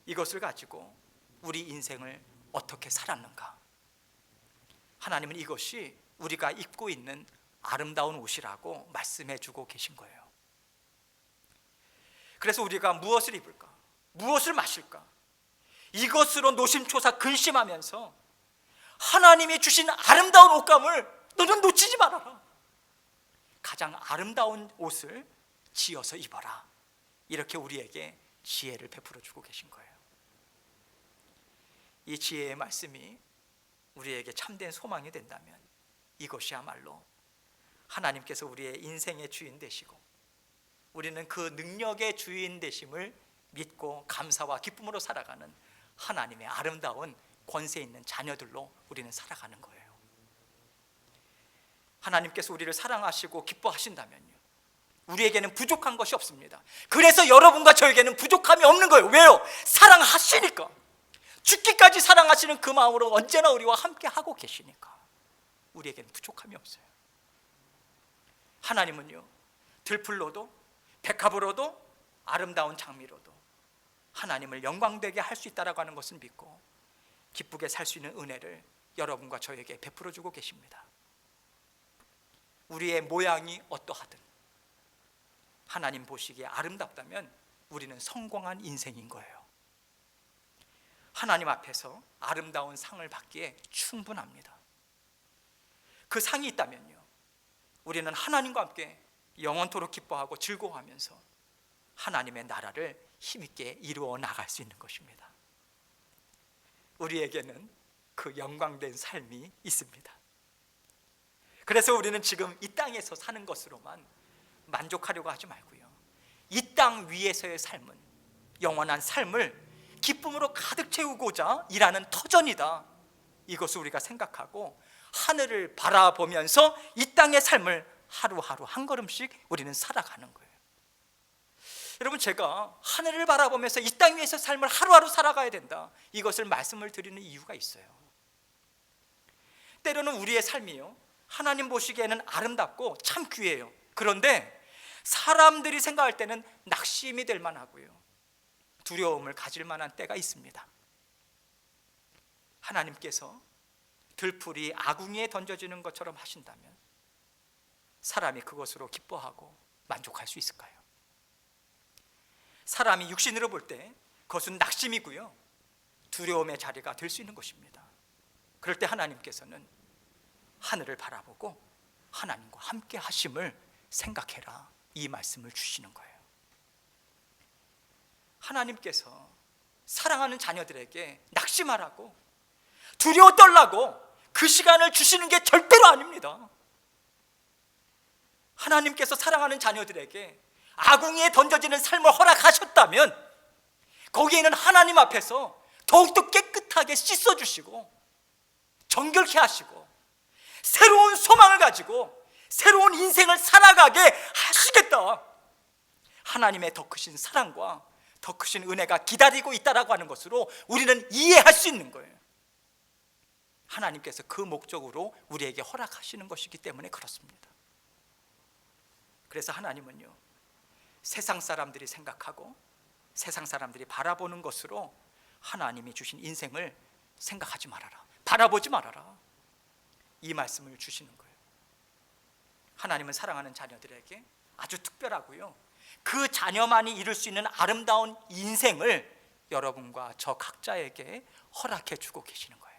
이것을 가지고 우리 인생을 어떻게 살았는가? 하나님은 이것이 우리가 입고 있는 아름다운 옷이라고 말씀해 주고 계신 거예요. 그래서 우리가 무엇을 입을까? 무엇을 마실까? 이것으로 노심초사 근심하면서 하나님이 주신 아름다운 옷감을 너는 놓치지 말아라. 가장 아름다운 옷을 지어서 입어라. 이렇게 우리에게 지혜를 베풀어 주고 계신 거예요. 이 지혜의 말씀이 우리에게 참된 소망이 된다면 이것이야말로 하나님께서 우리의 인생의 주인 되시고 우리는 그 능력의 주인 되심을 믿고 감사와 기쁨으로 살아가는 하나님의 아름다운 권세 있는 자녀들로 우리는 살아가는 거예요. 하나님께서 우리를 사랑하시고 기뻐하신다면요, 우리에게는 부족한 것이 없습니다. 그래서 여러분과 저에게는 부족함이 없는 거예요. 왜요? 사랑하시니까. 죽기까지 사랑하시는 그 마음으로 언제나 우리와 함께 하고 계시니까 우리에게는 부족함이 없어요. 하나님은요, 들풀로도 백합으로도 아름다운 장미로도 하나님을 영광되게 할 수 있다라고 하는 것을 믿고 기쁘게 살 수 있는 은혜를 여러분과 저에게 베풀어 주고 계십니다. 우리의 모양이 어떠하든 하나님 보시기에 아름답다면 우리는 성공한 인생인 거예요. 하나님 앞에서 아름다운 상을 받기에 충분합니다. 그 상이 있다면요, 우리는 하나님과 함께 영원토록 기뻐하고 즐거워하면서 하나님의 나라를 힘있게 이루어 나갈 수 있는 것입니다. 우리에게는 그 영광된 삶이 있습니다. 그래서 우리는 지금 이 땅에서 사는 것으로만 만족하려고 하지 말고요, 이 땅 위에서의 삶은 영원한 삶을 기쁨으로 가득 채우고자 일하는 터전이다, 이것을 우리가 생각하고 하늘을 바라보면서 이 땅의 삶을 하루하루 한 걸음씩 우리는 살아가는 거예요. 여러분, 제가 하늘을 바라보면서 이 땅 위에서 삶을 하루하루 살아가야 된다, 이것을 말씀을 드리는 이유가 있어요. 때로는 우리의 삶이요, 하나님 보시기에는 아름답고 참 귀해요. 그런데 사람들이 생각할 때는 낙심이 될 만하고요, 두려움을 가질 만한 때가 있습니다. 하나님께서 들풀이 아궁이에 던져지는 것처럼 하신다면 사람이 그것으로 기뻐하고 만족할 수 있을까요? 사람이 육신으로 볼 때 그것은 낙심이고요, 두려움의 자리가 될 수 있는 것입니다. 그럴 때 하나님께서는 하늘을 바라보고 하나님과 함께 하심을 생각해라, 이 말씀을 주시는 거예요. 하나님께서 사랑하는 자녀들에게 낙심하라고, 두려워 떨라고 그 시간을 주시는 게 절대로 아닙니다. 하나님께서 사랑하는 자녀들에게 아궁이에 던져지는 삶을 허락하셨다면 거기에는 하나님 앞에서 더욱더 깨끗하게 씻어주시고 정결케 하시고 새로운 소망을 가지고 새로운 인생을 살아가게 하시겠다, 하나님의 더 크신 사랑과 더 크신 은혜가 기다리고 있다라고 하는 것으로 우리는 이해할 수 있는 거예요. 하나님께서 그 목적으로 우리에게 허락하시는 것이기 때문에 그렇습니다. 그래서 하나님은요, 세상 사람들이 생각하고 세상 사람들이 바라보는 것으로 하나님이 주신 인생을 생각하지 말아라, 바라보지 말아라, 이 말씀을 주시는 거예요. 하나님은 사랑하는 자녀들에게 아주 특별하고요, 그 자녀만이 이룰 수 있는 아름다운 인생을 여러분과 저 각자에게 허락해 주고 계시는 거예요.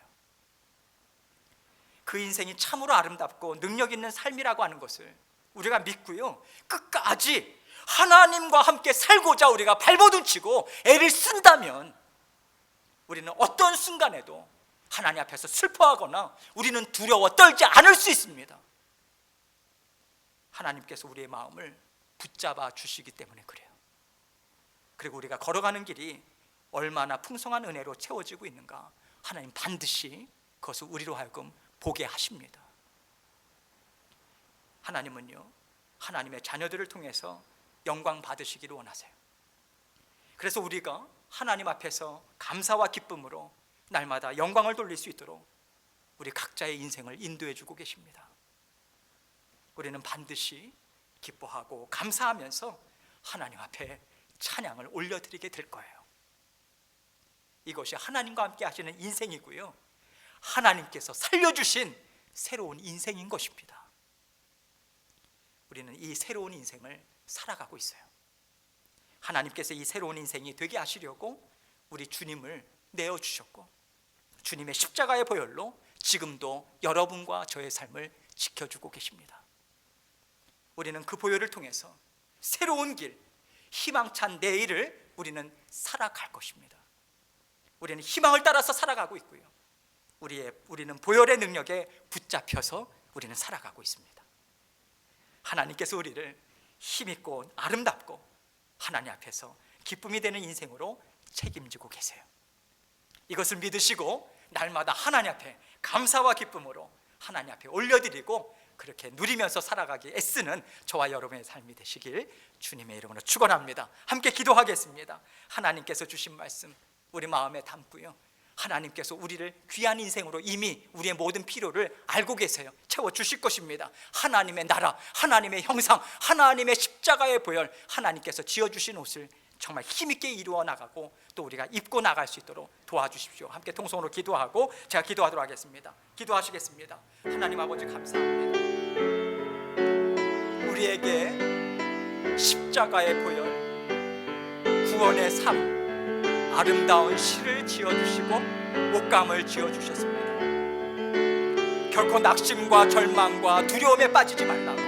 그 인생이 참으로 아름답고 능력 있는 삶이라고 하는 것을 우리가 믿고요, 끝까지 하나님과 함께 살고자 우리가 발버둥치고 애를 쓴다면 우리는 어떤 순간에도 하나님 앞에서 슬퍼하거나 우리는 두려워 떨지 않을 수 있습니다. 하나님께서 우리의 마음을 붙잡아 주시기 때문에 그래요. 그리고 우리가 걸어가는 길이 얼마나 풍성한 은혜로 채워지고 있는가, 하나님 반드시 그것을 우리로 하여금 보게 하십니다. 하나님은요, 하나님의 자녀들을 통해서 영광 받으시기를 원하세요. 그래서 우리가 하나님 앞에서 감사와 기쁨으로 날마다 영광을 돌릴 수 있도록 우리 각자의 인생을 인도해 주고 계십니다. 우리는 반드시 기뻐하고 감사하면서 하나님 앞에 찬양을 올려드리게 될 거예요. 이것이 하나님과 함께 하시는 인생이고요, 하나님께서 살려주신 새로운 인생인 것입니다. 우리는 이 새로운 인생을 살아가고 있어요. 하나님께서 이 새로운 인생이 되게 하시려고 우리 주님을 내어주셨고 주님의 십자가의 보혈로 지금도 여러분과 저의 삶을 지켜주고 계십니다. 우리는 그 보혈을 통해서 새로운 길, 희망찬 내일을 우리는 살아갈 것입니다. 우리는 희망을 따라서 살아가고 있고요, 우리는 보혈의 능력에 붙잡혀서 우리는 살아가고 있습니다. 하나님께서 우리를 힘있고 아름답고 하나님 앞에서 기쁨이 되는 인생으로 책임지고 계세요. 이것을 믿으시고 날마다 하나님 앞에 감사와 기쁨으로 하나님 앞에 올려드리고 그렇게 누리면서 살아가기 애쓰는 저와 여러분의 삶이 되시길 주님의 이름으로 축원합니다. 함께 기도하겠습니다. 하나님께서 주신 말씀 우리 마음에 담고요, 하나님께서 우리를 귀한 인생으로 이미 우리의 모든 필요를 알고 계세요. 채워주실 것입니다. 하나님의 나라, 하나님의 형상, 하나님의 십자가의 보혈, 하나님께서 지어주신 옷을 정말 힘있게 이루어 나가고 또 우리가 입고 나갈 수 있도록 도와주십시오. 함께 통성으로 기도하고 제가 기도하도록 하겠습니다. 기도하시겠습니다. 하나님 아버지 감사합니다. 우리에게 십자가의 보혈, 구원의 삶, 아름다운 시를 지어주시고 옷감을 지어주셨습니다. 결코 낙심과 절망과 두려움에 빠지지 말라고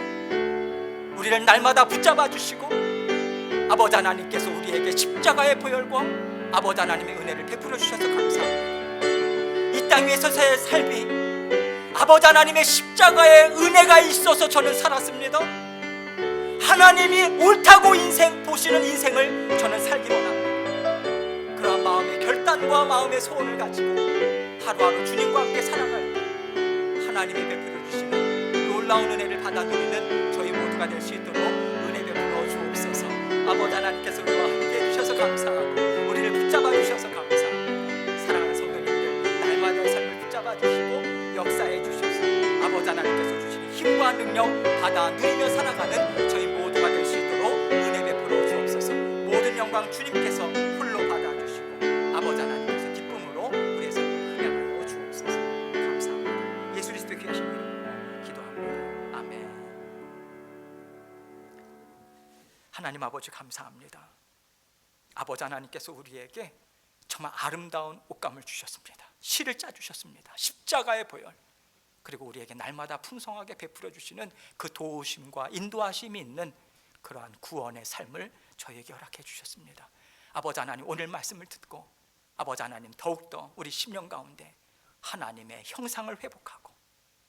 우리를 날마다 붙잡아 주시고 아버지 하나님께서 우리에게 십자가의 보혈과 아버지 하나님의 은혜를 베풀어 주셔서 감사합니다. 이 땅 위에서의 삶이 아버지 하나님의 십자가의 은혜가 있어서 저는 살았습니다. 하나님이 옳다고 인생 보시는 인생을 저는 살기 원합니다. 그러한 마음의 결단과 마음의 소원을 가지고 하루하루 주님과 함께 살아갈 때 하나님이 베풀어 주시는 놀라운 은혜를 받아 누리는 저희 모두가 될 수 있도록 은혜 베풀어 주옵소서. 아버지 하나님께서 우리와 함께 해주셔서 감사하고 우리를 붙잡아 주셔서 감사합니다. 사랑하는 성도님들, 날마다의 삶을 붙잡아 주시고 역사해 주셔서 아버지 하나님께서 주시는 힘과 능력 받아 누리며 살아가는 저희 모두가 될 수 있도록 은혜 베풀어 주옵소서. 모든 영광 주님께서 홀로 받아 주시고 아버지 하나님께서 기쁨으로 우리의 삶을 흠양하여 주옵소서. 감사합니다. 예수 그리스도의 귀하신 이름으로 기도합니다. 아멘. 하나님 아버지 감사합니다. 아버지 하나님께서 우리에게 정말 아름다운 옷감을 주셨습니다. 실을 짜주셨습니다. 십자가의 보혈, 그리고 우리에게 날마다 풍성하게 베풀어 주시는 그 도우심과 인도하심이 있는 그러한 구원의 삶을 저에게 허락해 주셨습니다. 아버지 하나님, 오늘 말씀을 듣고 아버지 하나님 더욱더 우리 심령 가운데 하나님의 형상을 회복하고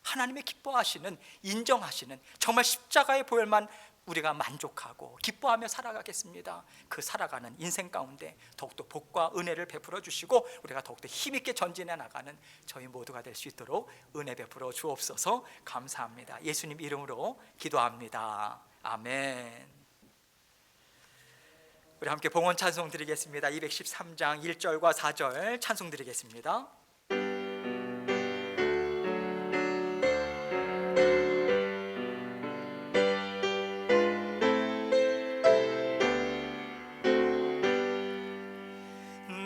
하나님의 기뻐하시는, 인정하시는 정말 십자가의 보혈만 우리가 만족하고 기뻐하며 살아가겠습니다. 그 살아가는 인생 가운데 더욱더 복과 은혜를 베풀어 주시고 우리가 더욱더 힘있게 전진해 나가는 저희 모두가 될 수 있도록 은혜 베풀어 주옵소서. 감사합니다. 예수님 이름으로 기도합니다. 아멘. 우리 함께 봉헌 찬송 드리겠습니다. 213장 1절과 4절 찬송 드리겠습니다.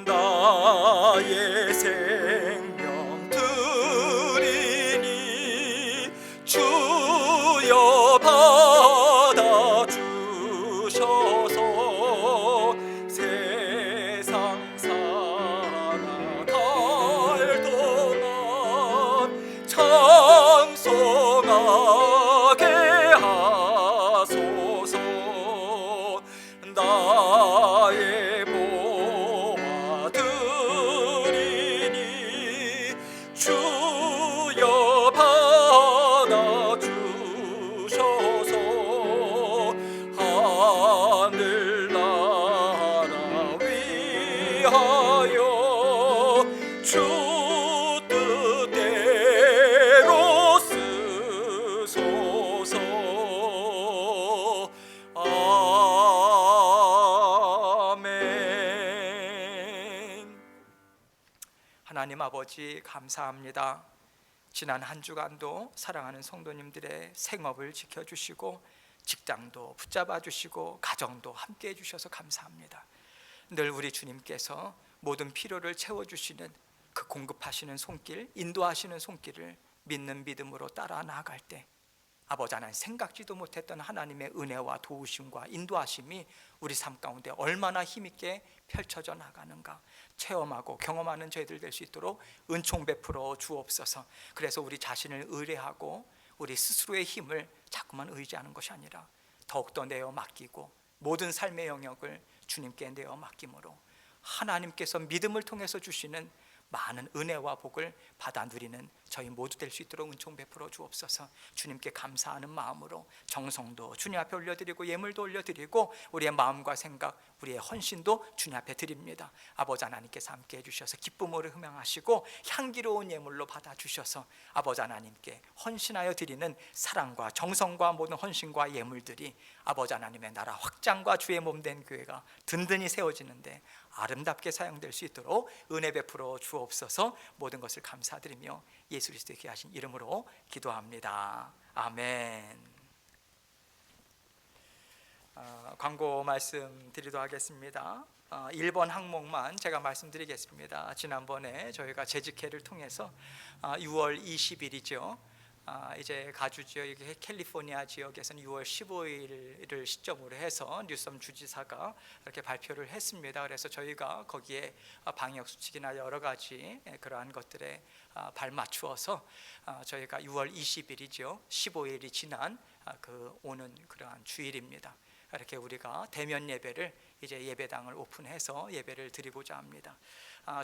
나의 생명 드리니 주여 받아 주셔서 세상 살아갈 동안 찬송하게 하소서. 나의 보아 드리니 주여 받아 주셔서 하늘나라 위하여 주 뜻대로 쓰소서. 아멘. 하나님 아버지 감사합니다. 지난 한 주간도 사랑하는 성도님들의 생업을 지켜주시고 직장도 붙잡아 주시고 가정도 함께 해주셔서 감사합니다. 늘 우리 주님께서 모든 필요를 채워주시는 그 공급하시는 손길, 인도하시는 손길을 믿는 믿음으로 따라 나아갈 때 아버지 하나님, 생각지도 못했던 하나님의 은혜와 도우심과 인도하심이 우리 삶 가운데 얼마나 힘있게 펼쳐져 나가는가 체험하고 경험하는 저희들 될 수 있도록 은총 베풀어 주옵소서. 그래서 우리 자신을 의뢰하고 우리 스스로의 힘을 자꾸만 의지하는 것이 아니라 더욱더 내어 맡기고 모든 삶의 영역을 주님께 내어 맡김으로 하나님께서 믿음을 통해서 주시는 많은 은혜와 복을 받아 누리는 저희 모두 될 수 있도록 은총 베풀어 주옵소서. 주님께 감사하는 마음으로 정성도 주님 앞에 올려드리고 예물도 올려드리고 우리의 마음과 생각, 우리의 헌신도 주님 앞에 드립니다. 아버지 하나님께서 함께 해주셔서 기쁨으로 흠양하시고 향기로운 예물로 받아주셔서 아버지 하나님께 헌신하여 드리는 사랑과 정성과 모든 헌신과 예물들이 아버지 하나님의 나라 확장과 주의 몸된 교회가 든든히 세워지는데 아름답게 사용될 수 있도록 은혜 베풀어 주옵소서. 모든 것을 감사드리며 예수 그리스도의 귀하신 이름으로 기도합니다. 아멘. 광고 말씀드리도록 하겠습니다. 1번 항목만 제가 말씀드리겠습니다. 지난번에 저희가 재직회를 통해서 6월 20일이죠. 이제 가주 지역, 캘리포니아 지역에서는 6월 15일을 시점으로 해서 뉴섬 주지사가 이렇게 발표를 했습니다. 그래서 저희가 거기에 방역 수칙이나 여러 가지 그러한 것들에 발맞추어서 저희가 6월 20일이죠. 15일이 지난 그 오는 그러한 주일입니다. 이렇게 우리가 대면 예배를 이제 예배당을 오픈해서 예배를 드리고자 합니다.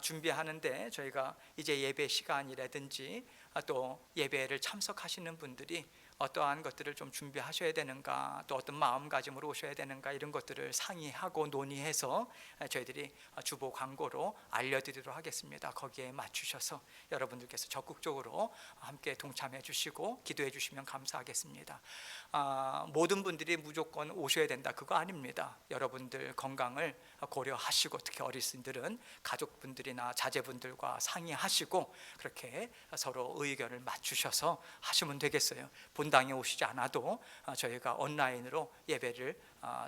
준비하는데 저희가 이제 예배 시간이라든지 또 예배를 참석하시는 분들이 어떠한 것들을 좀 준비하셔야 되는가, 또 어떤 마음가짐으로 오셔야 되는가, 이런 것들을 상의하고 논의해서 저희들이 주보 광고로 알려드리도록 하겠습니다. 거기에 맞추셔서 여러분들께서 적극적으로 함께 동참해 주시고 기도해 주시면 감사하겠습니다. 모든 분들이 무조건 오셔야 된다, 그거 아닙니다. 여러분들 건강을 고려하시고, 특히 어르신들은 가족분들이나 자제분들과 상의하시고 그렇게 서로 의견을 맞추셔서 하시면 되겠어요. 본당에 오시지 않아도 저희가 온라인으로 예배를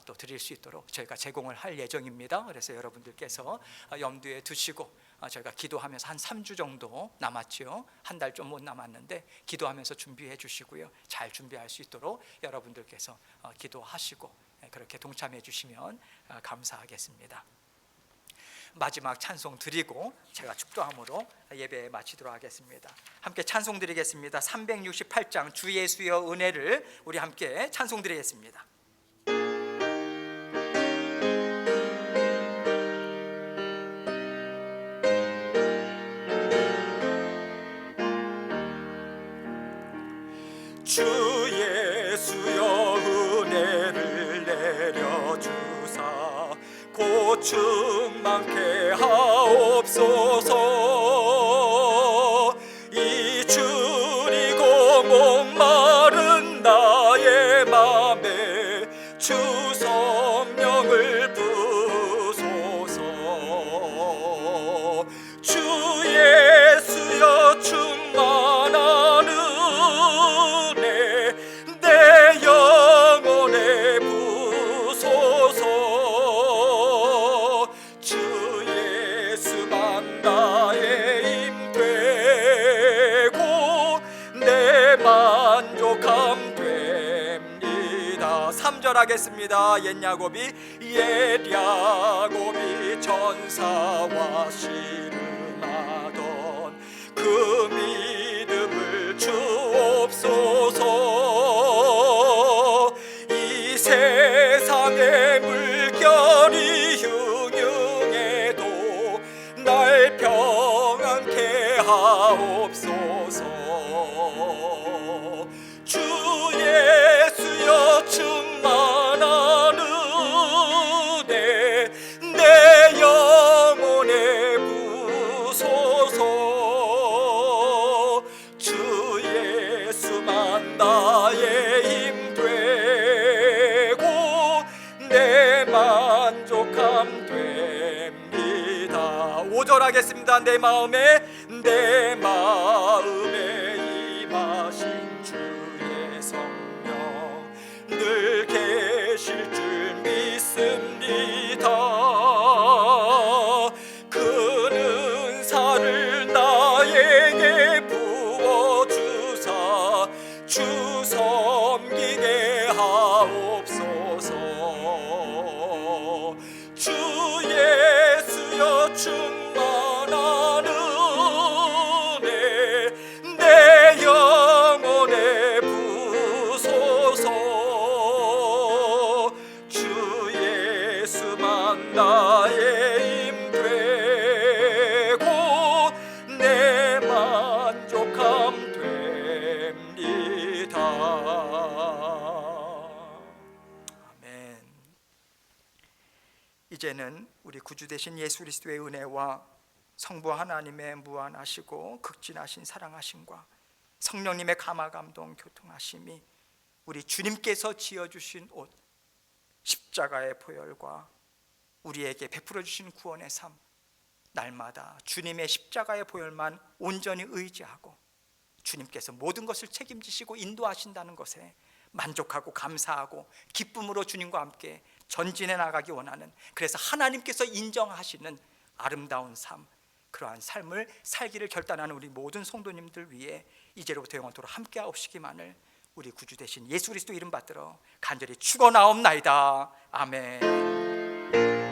또 드릴 수 있도록 저희가 제공을 할 예정입니다. 그래서 여러분들께서 염두에 두시고 저희가 기도하면서 한 3주 정도 남았죠. 한 달 좀 못 남았는데 기도하면서 준비해 주시고요. 잘 준비할 수 있도록 여러분들께서 기도하시고 그렇게 동참해 주시면 감사하겠습니다. 마지막 찬송 드리고 제가 축도함으로 예배 마치도록 하겠습니다. 함께 찬송 드리겠습니다. 368장 주 예수여 은혜를 우리 함께 찬송 드리겠습니다. 주 예수여 은혜를 내려주사 고충 많게 하옵소서. 이주리고 목마른 나의 맘에 주 성령을 부소서. 주 예수여 충만한 은혜 내 영혼에 부소서. 주 예수만 나의 힘 되고 내 만족함 됩니다. 3절 하겠습니다. 옛야곱이 전사와 씨름하던 그 믿음을 주옵소서. 이 세상의 물결이 흉흉해도 날 평안케 하옵소서. 주 예수여 충만한 은혜 내 영혼에 부소서. 주 예수만 나의 힘 되고 내 만족함 됩니다. 5절 하겠습니다. 내 마음에 임하신 주의 성령 늘 계실 줄 믿습니다. 그 은사를 나에게 부어주사 주 섬기게 하옵소서. 주 예수여 충만한 은혜 내 영혼에 부소서. 주 예수만 나의 힘 되고 내 만족함 됩니다. 아멘. 이제는 우리 구주 되신 예수 그리스도의 은혜와 성부 하나님의 무한하시고 극진하신 사랑하심과 성령님의 감화감동 교통하심이 우리 주님께서 지어주신 옷 십자가의 보혈과 우리에게 베풀어 주신 구원의 삶, 날마다 주님의 십자가의 보혈만 온전히 의지하고 주님께서 모든 것을 책임지시고 인도하신다는 것에 만족하고 감사하고 기쁨으로 주님과 함께 전진해 나가기 원하는, 그래서 하나님께서 인정하시는 아름다운 삶, 그러한 삶을 살기를 결단하는 우리 모든 성도님들 위해 이제로부터 영원토록 함께 하옵시기만을 우리 구주 되신 예수 그리스도 이름 받들어 간절히 축원하옵나이다. 아멘.